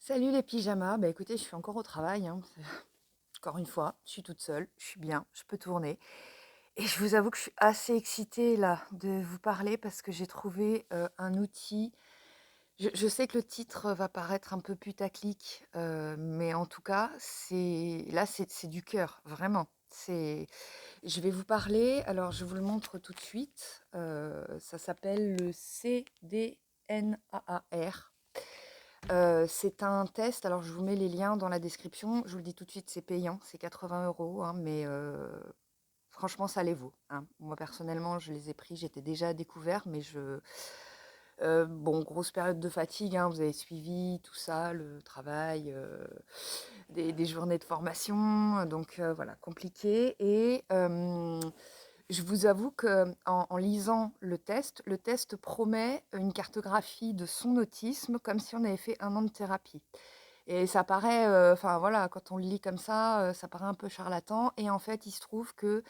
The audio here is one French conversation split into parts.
Salut les pyjamas, bah écoutez, je suis encore au travail, hein. Encore une fois, je suis toute seule, je suis bien, je peux tourner. Et je vous avoue que je suis assez excitée là de vous parler parce que j'ai trouvé un outil. Je sais que le titre va paraître un peu putaclic, mais en tout cas, c'est du cœur, vraiment. Je vais vous parler, alors je vous le montre tout de suite. Ça s'appelle le CDNAAR. C'est un test, alors je vous mets les liens dans la description. Je vous le dis tout de suite, c'est payant, c'est 80 €, hein, mais franchement, ça les vaut, hein. Moi, personnellement, je les ai pris, j'étais déjà à découvert, mais bon, grosse période de fatigue, hein, vous avez suivi tout ça, le travail, des journées de formation, donc voilà, compliqué. Et je vous avoue que en lisant le test promet une cartographie de son autisme comme si on avait fait 1 an de thérapie. Et ça paraît, enfin voilà, quand on le lit comme ça paraît un peu charlatan. Et en fait, il se trouve que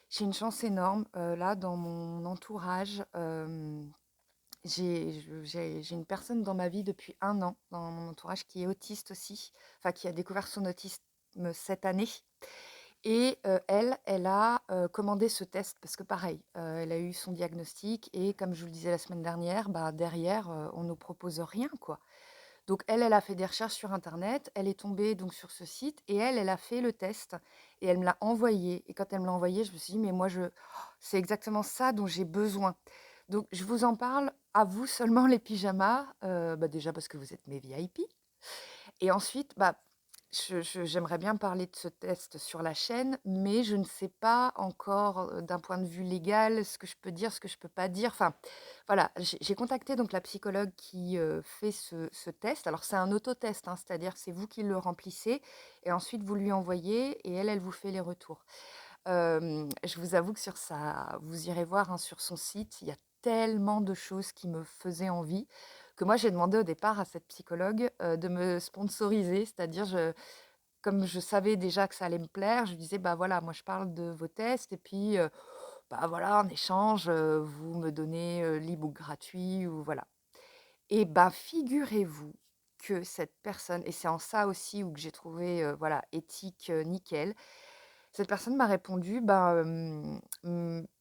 j'ai une chance énorme, là, dans mon entourage, j'ai une personne dans ma vie depuis 1 an, dans mon entourage, qui est autiste aussi, enfin qui a découvert son autisme cette année. Et elle a commandé ce test parce que pareil, elle a eu son diagnostic et comme je vous le disais la semaine dernière, bah, derrière, on nous propose rien, quoi. Donc elle a fait des recherches sur internet, elle est tombée donc sur ce site et elle a fait le test et elle me l'a envoyé. Et quand elle me l'a envoyé, je me suis dit: «Mais moi c'est exactement ça dont j'ai besoin». Donc je vous en parle à vous seulement les pyjamas, bah, déjà parce que vous êtes mes VIP et ensuite, bah, j'aimerais bien parler de ce test sur la chaîne, mais je ne sais pas encore, d'un point de vue légal, ce que je peux dire, ce que je peux pas dire. Enfin, voilà, j'ai contacté donc la psychologue qui, fait ce test. Alors c'est un autotest, hein, c'est-à-dire que c'est vous qui le remplissez et ensuite vous lui envoyez et elle vous fait les retours. Je vous avoue que vous irez voir, hein, sur son site, il y a tellement de choses qui me faisaient envie, que moi j'ai demandé au départ à cette psychologue, de me sponsoriser. C'est-à-dire comme je savais déjà que ça allait me plaire, je lui disais: «Bah, voilà, moi je parle de vos tests et puis, bah, voilà, en échange, vous me donnez, l'e-book gratuit ou voilà». Et bah, figurez-vous que cette personne et c'est en ça aussi où que j'ai trouvé, voilà, éthique, nickel. Cette personne m'a répondu: «Ben,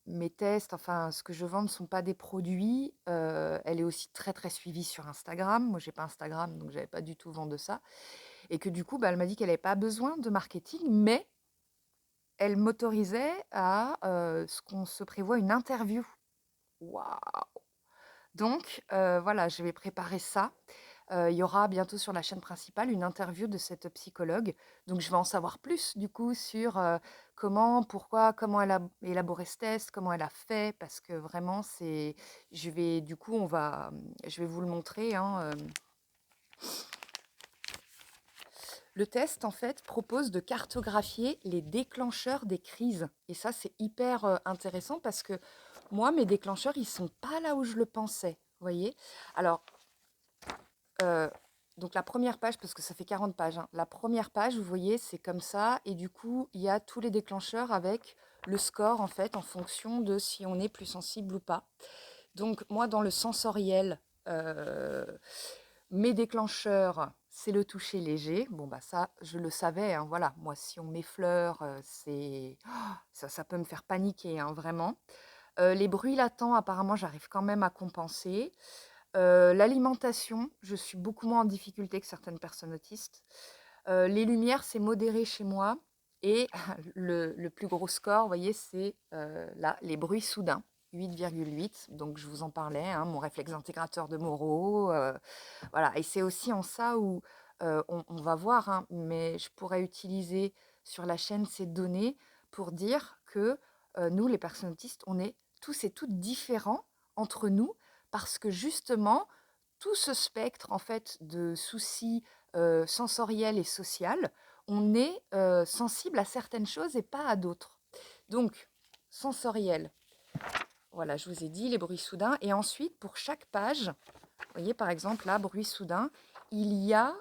mes tests, enfin, ce que je vends ne sont pas des produits». Elle est aussi très, très suivie sur Instagram. Moi, j'ai pas Instagram, donc j'avais pas du tout vent de ça et que du coup, bah, elle m'a dit qu'elle avait pas besoin de marketing, mais elle m'autorisait à, ce qu'on se prévoit une interview. Waouh! Donc voilà, je vais préparer ça. Il y aura bientôt sur la chaîne principale une interview de cette psychologue. Donc je vais en savoir plus du coup sur, comment, pourquoi, comment elle a élaboré ce test, comment elle a fait parce que vraiment je vais du coup je vais vous le montrer, hein. Le test en fait propose de cartographier les déclencheurs des crises et ça c'est hyper, intéressant parce que moi mes déclencheurs, ils sont pas là où je le pensais, vous voyez? Alors Heu, donc la première page, parce que ça fait 40 pages, hein. La première page, vous voyez, c'est comme ça et du coup, il y a tous les déclencheurs avec le score, en fait, en fonction de si on est plus sensible ou pas. Donc moi, dans le sensoriel, mes déclencheurs, c'est le toucher léger. Bon, bah, ça, je le savais, hein, voilà. Moi, si on m'effleure, ça peut me faire paniquer, hein, vraiment. Les bruits latents, apparemment, j'arrive quand même à compenser. L'alimentation, je suis beaucoup moins en difficulté que certaines personnes autistes. Les lumières, c'est modéré chez moi et le plus gros score, vous voyez, c'est, là, les bruits soudains, 8,8. Donc je vous en parlais, hein, mon réflexe intégrateur de Moro, voilà. Et c'est aussi en ça où, on va voir, hein, mais je pourrais utiliser sur la chaîne ces données pour dire que, nous, les personnes autistes, on est tous et toutes différents entre nous parce que justement, tout ce spectre en fait de soucis, sensoriels et social, on est, sensible à certaines choses et pas à d'autres. Donc sensoriel, voilà, je vous ai dit les bruits soudains et ensuite pour chaque page, vous voyez par exemple là, bruit soudain, il y a,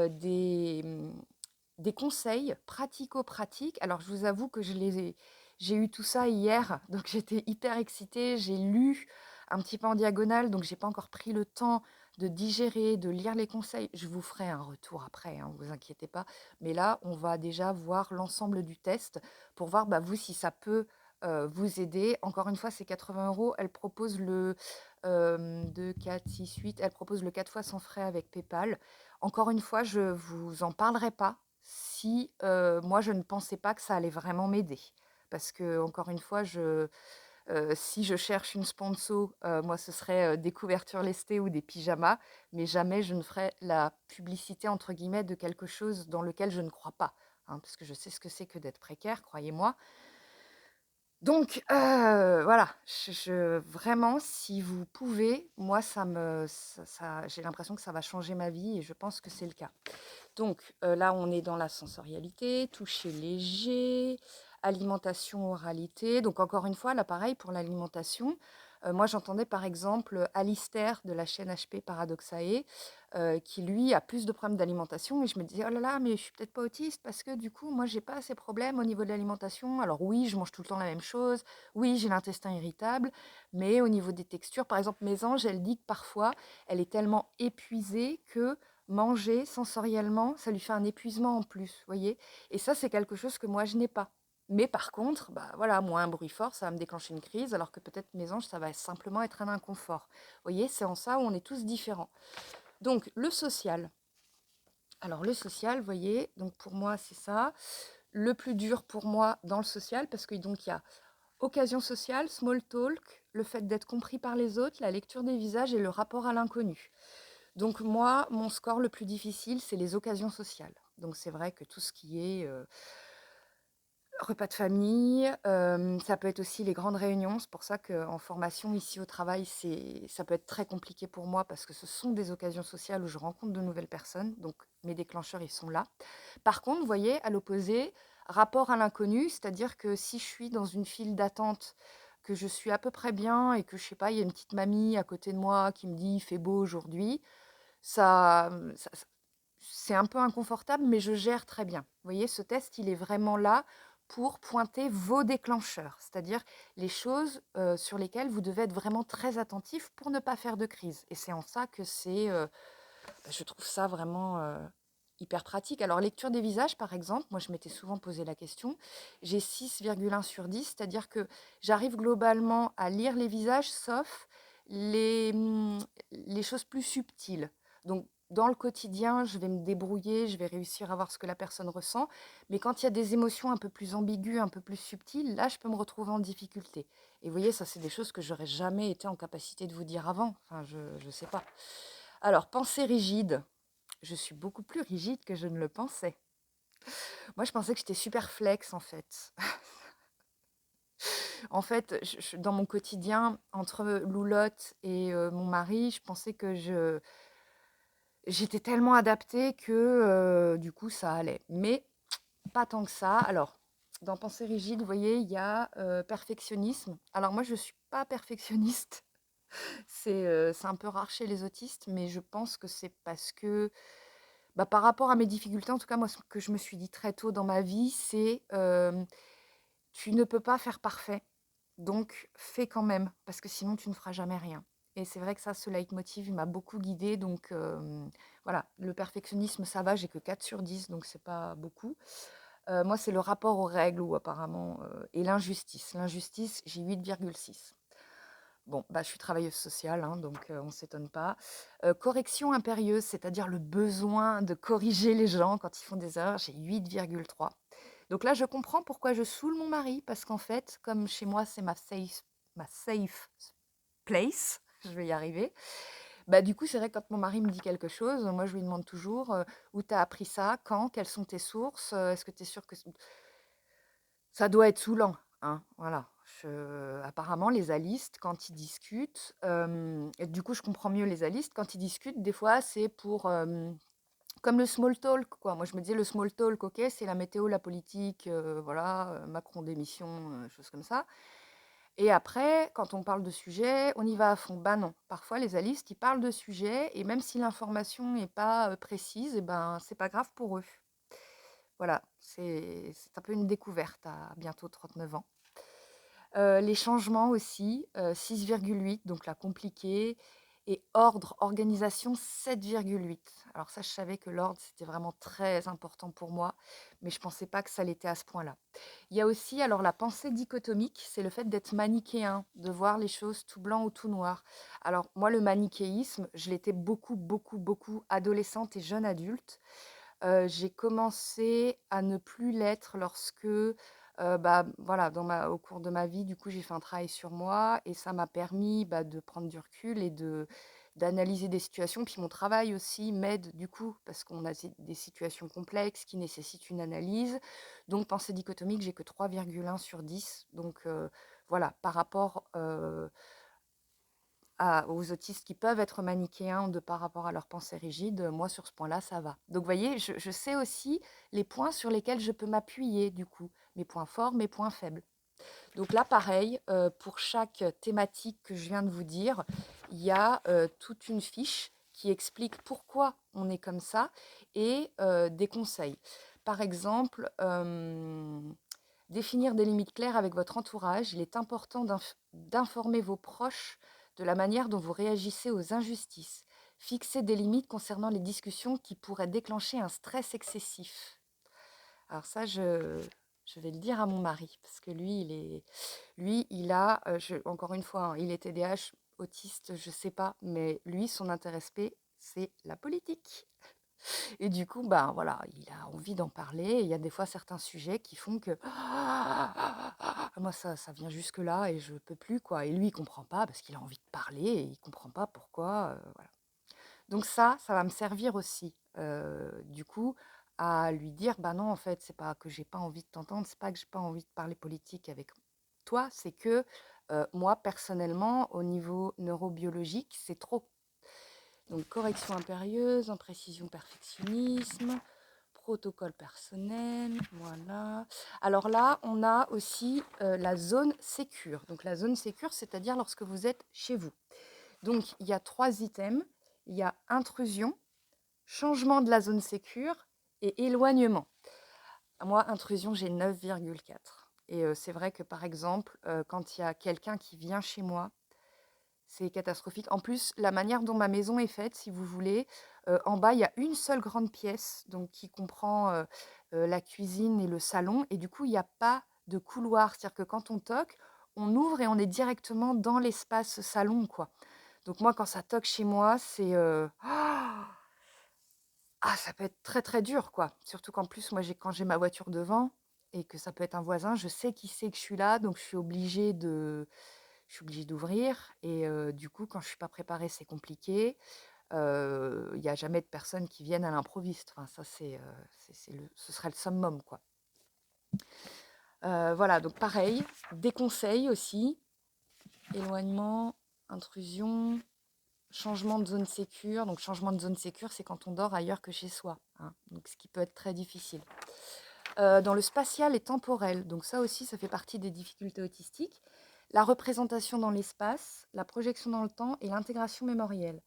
des conseils pratico-pratiques. Alors je vous avoue que j'ai eu tout ça hier, donc j'étais hyper excitée. J'ai lu un petit peu en diagonale, donc j'ai pas encore pris le temps de digérer, de lire les conseils. Je vous ferai un retour après, hein, vous inquiétez pas. Mais là, on va déjà voir l'ensemble du test pour voir, bah, vous, si ça peut vous aider. Encore une fois, c'est 80 €. Elle propose le 2, 4, 6, 8. Elle propose le 4 fois sans frais avec PayPal. Encore une fois, je vous en parlerai pas si moi, je ne pensais pas que ça allait vraiment m'aider. Parce que, encore une fois, si je cherche une sponsor, moi, ce serait, des couvertures lestées ou des pyjamas, mais jamais je ne ferais la «publicité» entre guillemets de quelque chose dans lequel je ne crois pas, hein, parce que je sais ce que c'est que d'être précaire, croyez-moi. Donc voilà, vraiment, si vous pouvez, moi, j'ai l'impression que ça va changer ma vie et je pense que c'est le cas. Donc là, on est dans la sensorialité, toucher léger, alimentation, oralité. Donc encore une fois, là, pareil pour l'alimentation. Moi, j'entendais par exemple Alistair de la chaîne HP Paradoxae, qui lui a plus de problèmes d'alimentation. Et je me disais, oh là là, mais je suis peut-être pas autiste parce que du coup, moi, j'ai pas ces problèmes au niveau de l'alimentation. Alors oui, je mange tout le temps la même chose. Oui, j'ai l'intestin irritable. Mais au niveau des textures, par exemple, Mésange, elle dit que parfois, elle est tellement épuisée que manger sensoriellement, ça lui fait un épuisement en plus, vous voyez? Et ça, c'est quelque chose que moi, je n'ai pas. Mais par contre, bah voilà, moi, un bruit fort, ça va me déclencher une crise, alors que peut-être mes anges, ça va simplement être un inconfort. Vous voyez, c'est en ça où on est tous différents. Donc, le social. Alors, le social, vous voyez, donc pour moi, c'est ça. Le plus dur pour moi dans le social, parce que donc il y a occasion sociale, small talk, le fait d'être compris par les autres, la lecture des visages et le rapport à l'inconnu. Donc moi, mon score le plus difficile, c'est les occasions sociales. Donc c'est vrai que tout ce qui est repas de famille, ça peut être aussi les grandes réunions. C'est pour ça qu'en formation, ici au travail, ça peut être très compliqué pour moi parce que ce sont des occasions sociales où je rencontre de nouvelles personnes. Donc mes déclencheurs, ils sont là. Par contre, vous voyez, à l'opposé, rapport à l'inconnu, c'est-à-dire que si je suis dans une file d'attente, que je suis à peu près bien et que je sais pas, il y a une petite mamie à côté de moi qui me dit il fait beau aujourd'hui, c'est un peu inconfortable, mais je gère très bien. Vous voyez, ce test, il est vraiment là pour pointer vos déclencheurs, c'est-à-dire les choses sur lesquelles vous devez être vraiment très attentif pour ne pas faire de crise. Et c'est en ça que je trouve ça vraiment hyper pratique. Alors, lecture des visages, par exemple, moi, je m'étais souvent posé la question. J'ai 6,1 sur 10, c'est-à-dire que j'arrive globalement à lire les visages, sauf les choses plus subtiles. Donc, dans le quotidien, je vais me débrouiller, je vais réussir à voir ce que la personne ressent. Mais quand il y a des émotions un peu plus ambiguës, un peu plus subtiles, là, je peux me retrouver en difficulté. Et vous voyez, ça, c'est des choses que j'aurais jamais été en capacité de vous dire avant. Enfin, je ne sais pas. Alors, pensée rigide. Je suis beaucoup plus rigide que je ne le pensais. Moi, je pensais que j'étais super flex, en fait. En fait, dans mon quotidien, entre Loulotte et mon mari, je pensais que j'étais tellement adaptée que du coup, ça allait. Mais pas tant que ça. Alors, dans pensée rigide, vous voyez, il y a perfectionnisme. Alors moi, je ne suis pas perfectionniste. C'est un peu rare chez les autistes, mais je pense que c'est parce que bah, par rapport à mes difficultés, en tout cas, moi, ce que je me suis dit très tôt dans ma vie, c'est tu ne peux pas faire parfait, donc fais quand même, parce que sinon tu ne feras jamais rien. Et c'est vrai que ça, ce leitmotiv, il m'a beaucoup guidée. Donc voilà, le perfectionnisme, ça va, j'ai que 4 sur 10, donc c'est pas beaucoup. Moi, c'est le rapport aux règles, ou apparemment, et l'injustice. L'injustice, j'ai 8,6. Bon, bah, je suis travailleuse sociale, hein, donc on ne s'étonne pas. Correction impérieuse, c'est-à-dire le besoin de corriger les gens quand ils font des erreurs, j'ai 8,3. Donc là, je comprends pourquoi je saoule mon mari, parce qu'en fait, comme chez moi, c'est ma safe place, je vais y arriver. Bah, du coup, c'est vrai que quand mon mari me dit quelque chose, moi, je lui demande toujours où tu as appris ça, quand, quelles sont tes sources, est-ce que tu es sûr que ça doit être saoulant, hein, voilà. Apparemment, les alistes, quand ils discutent, et du coup, je comprends mieux les alistes, quand ils discutent, des fois, c'est pour, comme le small talk, quoi. Moi, je me disais, le small talk, ok, c'est la météo, la politique, voilà, Macron démission, choses comme ça. Et après, quand on parle de sujet, on y va à fond. Ben non, parfois, les alistes, ils parlent de sujet, et même si l'information n'est pas précise, et ben, c'est pas grave pour eux. Voilà, c'est un peu une découverte à bientôt 39 ans. Les changements aussi, 6,8, donc la compliquée. et ordre, organisation 7,8. Alors ça, je savais que l'ordre, c'était vraiment très important pour moi, mais je pensais pas que ça l'était à ce point-là. Il y a aussi alors la pensée dichotomique, c'est le fait d'être manichéen, de voir les choses tout blanc ou tout noir. Alors moi, le manichéisme, je l'étais beaucoup, beaucoup, beaucoup adolescente et jeune adulte. J'ai commencé à ne plus l'être lorsque, bah, voilà, au cours de ma vie, du coup, j'ai fait un travail sur moi et ça m'a permis, bah, de prendre du recul et d'analyser des situations. Puis mon travail aussi m'aide du coup, parce qu'on a des situations complexes qui nécessitent une analyse. Donc pensée dichotomique, j'ai que 3,1 sur 10. Donc voilà, par rapport, aux autistes qui peuvent être manichéens par rapport à leur pensée rigide, moi sur ce point-là, ça va. Donc vous voyez, je sais aussi les points sur lesquels je peux m'appuyer du coup, mes points forts, mes points faibles. Donc là, pareil, pour chaque thématique que je viens de vous dire, il y a toute une fiche qui explique pourquoi on est comme ça et des conseils. Par exemple, définir des limites claires avec votre entourage. Il est important d'informer vos proches de la manière dont vous réagissez aux injustices. Fixer des limites concernant les discussions qui pourraient déclencher un stress excessif. Alors ça, je vais le dire à mon mari, parce que lui, il a, encore une fois, hein, il est TDAH, autiste, je sais pas, mais lui, son intérêt SP, c'est la politique. Et du coup, ben voilà, il a envie d'en parler. Et il y a des fois certains sujets qui font que moi, ça vient jusque-là et je peux plus, quoi. Et lui, il comprend pas parce qu'il a envie de parler et il comprend pas pourquoi. Voilà. Donc ça va me servir aussi, du coup, à lui dire, bah non, en fait, c'est pas que j'ai pas envie de t'entendre, c'est pas que j'ai pas envie de parler politique avec toi, c'est que moi, personnellement, au niveau neurobiologique, c'est trop. Donc correction impérieuse, imprécision, perfectionnisme, protocole personnel, voilà. Alors là, on a aussi la zone sécure. Donc la zone sécure, c'est-à-dire lorsque vous êtes chez vous. Donc il y a 3 items. Il y a intrusion, changement de la zone sécure et éloignement. Moi, intrusion, j'ai 9,4. Et c'est vrai que par exemple, quand il y a quelqu'un qui vient chez moi, c'est catastrophique. En plus, la manière dont ma maison est faite, si vous voulez, en bas, il y a une seule grande pièce, donc qui comprend la cuisine et le salon. Et du coup, il n'y a pas de couloir. C'est-à-dire que quand on toque, on ouvre et on est directement dans l'espace salon, quoi. Donc moi, quand ça toque chez moi, c'est ça peut être très très dur, quoi. Surtout qu'en plus, moi, quand j'ai ma voiture devant et que ça peut être un voisin, je sais qui sait que je suis là, donc je suis obligée d'ouvrir. Et du coup, quand je suis pas préparée, c'est compliqué. Il y a jamais de personnes qui viennent à l'improviste. Enfin, ça, ce serait le summum, quoi. Voilà, donc pareil, des conseils aussi, éloignement, intrusion, changement de zone sécure. Donc, changement de zone sécure, c'est quand on dort ailleurs que chez soi, hein. Donc, ce qui peut être très difficile. Dans le spatial et temporel, donc ça aussi, ça fait partie des difficultés autistiques. La représentation dans l'espace, la projection dans le temps et l'intégration mémorielle.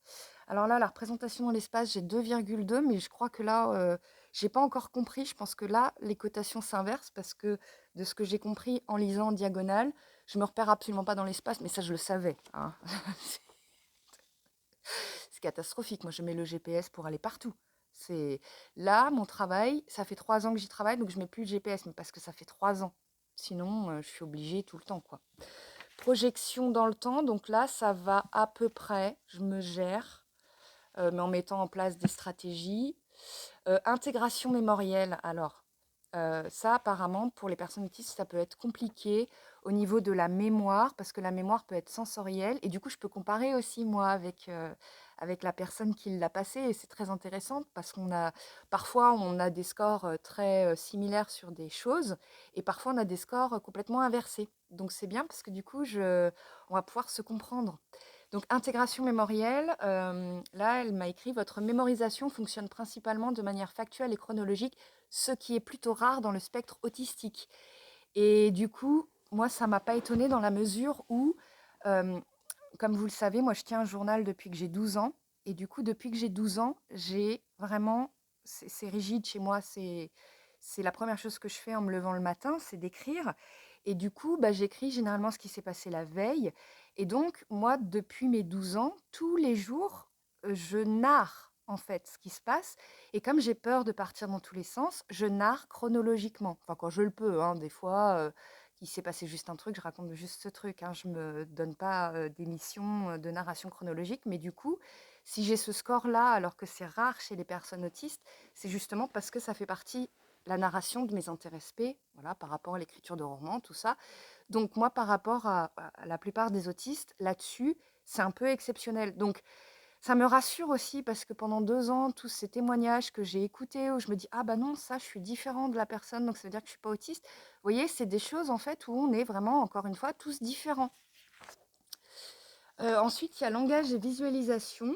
Alors là, la représentation dans l'espace, j'ai 2,2, mais je crois que là, j'ai pas encore compris. Je pense que là, les cotations s'inversent parce que de ce que j'ai compris en lisant en diagonale, je me repère absolument pas dans l'espace, mais ça, je le savais, hein. C'est catastrophique. Moi, je mets le GPS pour aller partout. C'est là, mon travail, ça fait 3 ans que j'y travaille, donc je mets plus le GPS, mais parce que ça fait 3 ans. Sinon, je suis obligée tout le temps, quoi. Projection dans le temps, donc là, ça va à peu près. Je me gère, mais en mettant en place des stratégies. Intégration mémorielle, alors, ça, apparemment, pour les personnes autistes, ça peut être compliqué au niveau de la mémoire, parce que la mémoire peut être sensorielle. Et du coup, je peux comparer aussi, moi, avec la personne qui l'a passé. Et c'est très intéressant, parce parfois, on a des scores très similaires sur des choses, et parfois, on a des scores complètement inversés. Donc, c'est bien, parce que du coup, on va pouvoir se comprendre. Donc, intégration mémorielle, là, elle m'a écrit: votre mémorisation fonctionne principalement de manière factuelle et chronologique, ce qui est plutôt rare dans le spectre autistique. Et du coup, moi, ça m'a pas étonnée dans la mesure où, euh, comme vous le savez, moi, je tiens un journal depuis que j'ai 12 ans. Et du coup, depuis que j'ai 12 ans, j'ai vraiment, c'est rigide chez moi, c'est la première chose que je fais en me levant le matin, c'est d'écrire. et du coup, bah, j'écris généralement ce qui s'est passé la veille et donc moi, depuis mes 12 ans, tous les jours, je narre, en fait, ce qui se passe et comme j'ai peur de partir dans tous les sens, je narre chronologiquement. Enfin, quand je le peux, hein, des fois, il s'est passé juste un truc, je raconte juste ce truc, hein. Je me donne pas, d'émission, de narration chronologique, mais du coup, si j'ai ce score-là, alors que c'est rare chez les personnes autistes, c'est justement parce que ça fait partie la narration de mes intérêts spé, voilà, par rapport à l'écriture de romans, tout ça. Donc moi, par rapport à la plupart des autistes, là-dessus, c'est un peu exceptionnel. Donc ça me rassure aussi parce que pendant 2 ans, tous ces témoignages que j'ai écoutés où je me dis: «Ah bah non, ça, je suis différent de la personne, donc ça veut dire que je suis pas autiste». Vous voyez, c'est des choses en fait où on est vraiment, encore une fois, tous différents. Ensuite, il y a langage et visualisation.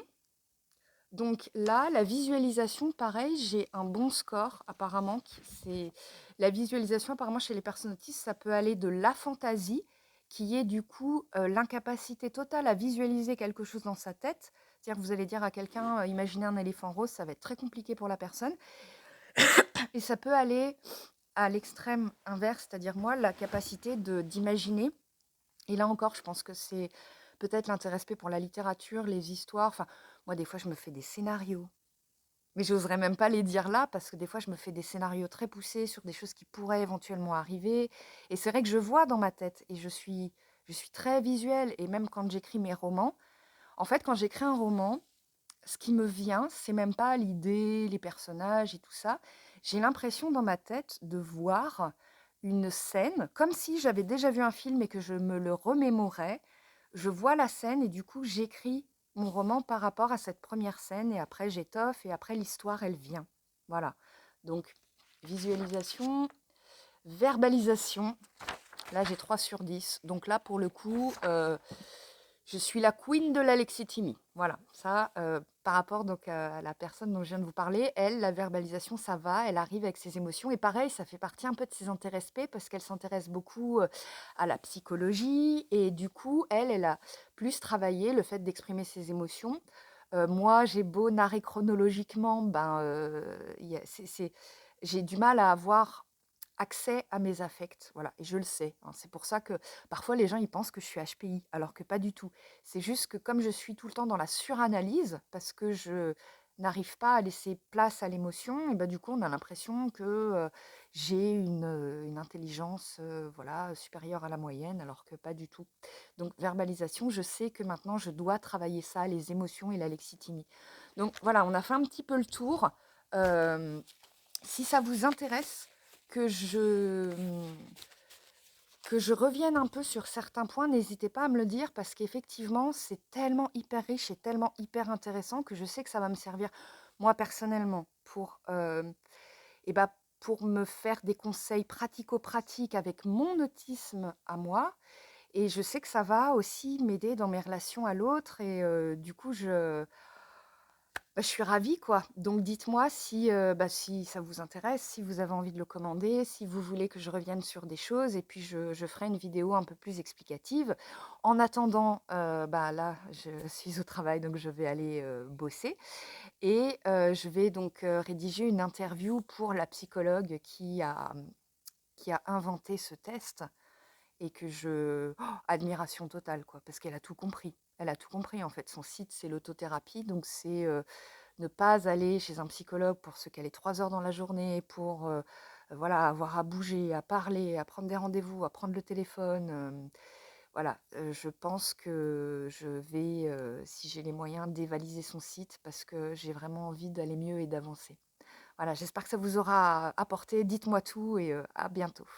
Donc là, la visualisation, pareil, j'ai un bon score apparemment. C'est la visualisation apparemment chez les personnes autistes, ça peut aller de la fantaisie, qui est du coup l'incapacité totale à visualiser quelque chose dans sa tête. C'est-à-dire que vous allez dire à quelqu'un, imaginez un éléphant rose, ça va être très compliqué pour la personne. Et ça peut aller à l'extrême inverse, c'est-à-dire moi, la capacité d'imaginer. Et là encore, je pense que c'est peut-être l'intérêt pour la littérature, les histoires. Enfin, moi, des fois, je me fais des scénarios. Mais j'oserais même pas les dire là parce que des fois, je me fais des scénarios très poussés sur des choses qui pourraient éventuellement arriver. Et c'est vrai que je vois dans ma tête et je suis très visuelle. Et même quand j'écris mes romans, en fait, quand j'écris un roman, ce qui me vient, c'est même pas l'idée, les personnages et tout ça. J'ai l'impression dans ma tête de voir une scène, comme si j'avais déjà vu un film et que je me le remémorais. Je vois la scène et du coup, j'écris mon roman par rapport à cette première scène et après, j'étoffe et après, l'histoire, elle vient. Voilà. Donc, visualisation, verbalisation. Là, j'ai 3 sur 10. Donc là, pour le coup, je suis la queen de l'alexithymie. Voilà, ça, par rapport donc à la personne dont je viens de vous parler, elle, la verbalisation, ça va, elle arrive avec ses émotions. Et pareil, ça fait partie un peu de ses intérêts spé parce qu'elle s'intéresse beaucoup à la psychologie. Et du coup, elle a plus travaillé le fait d'exprimer ses émotions. Moi, j'ai beau narrer chronologiquement, ben, j'ai du mal à avoir accès à mes affects. Voilà, et je le sais, hein. C'est pour ça que parfois les gens ils pensent que je suis HPI, alors que pas du tout. C'est juste que comme je suis tout le temps dans la suranalyse, parce que je n'arrive pas à laisser place à l'émotion, et ben du coup on a l'impression que j'ai une intelligence voilà, supérieure à la moyenne, alors que pas du tout. Donc verbalisation, je sais que maintenant je dois travailler ça, les émotions et la lexithymie. Donc voilà, on a fait un petit peu le tour. Euh, Si ça vous intéresse que je, que je revienne un peu sur certains points, n'hésitez pas à me le dire parce qu'effectivement, c'est tellement hyper riche et tellement hyper intéressant que je sais que ça va me servir, moi personnellement, eh ben, pour me faire des conseils pratico-pratiques avec mon autisme à moi. Et je sais que ça va aussi m'aider dans mes relations à l'autre. Et du coup, bah, je suis ravie, quoi. Donc dites-moi si, bah, si ça vous intéresse, si vous avez envie de le commander, si vous voulez que je revienne sur des choses et puis je ferai une vidéo un peu plus explicative. En attendant, bah, là, je suis au travail, donc je vais aller, bosser et je vais donc, rédiger une interview pour la psychologue qui a inventé ce test et que admiration totale, quoi, parce qu'elle a tout compris. Elle a tout compris, en fait. Son site, c'est l'autothérapie, donc c'est, ne pas aller chez un psychologue pour se caler 3 heures dans la journée, pour voilà, avoir à bouger, à parler, à prendre des rendez-vous, à prendre le téléphone. Voilà, je pense que je vais, si j'ai les moyens, dévaliser son site parce que j'ai vraiment envie d'aller mieux et d'avancer. Voilà, j'espère que ça vous aura apporté. Dites-moi tout et à bientôt.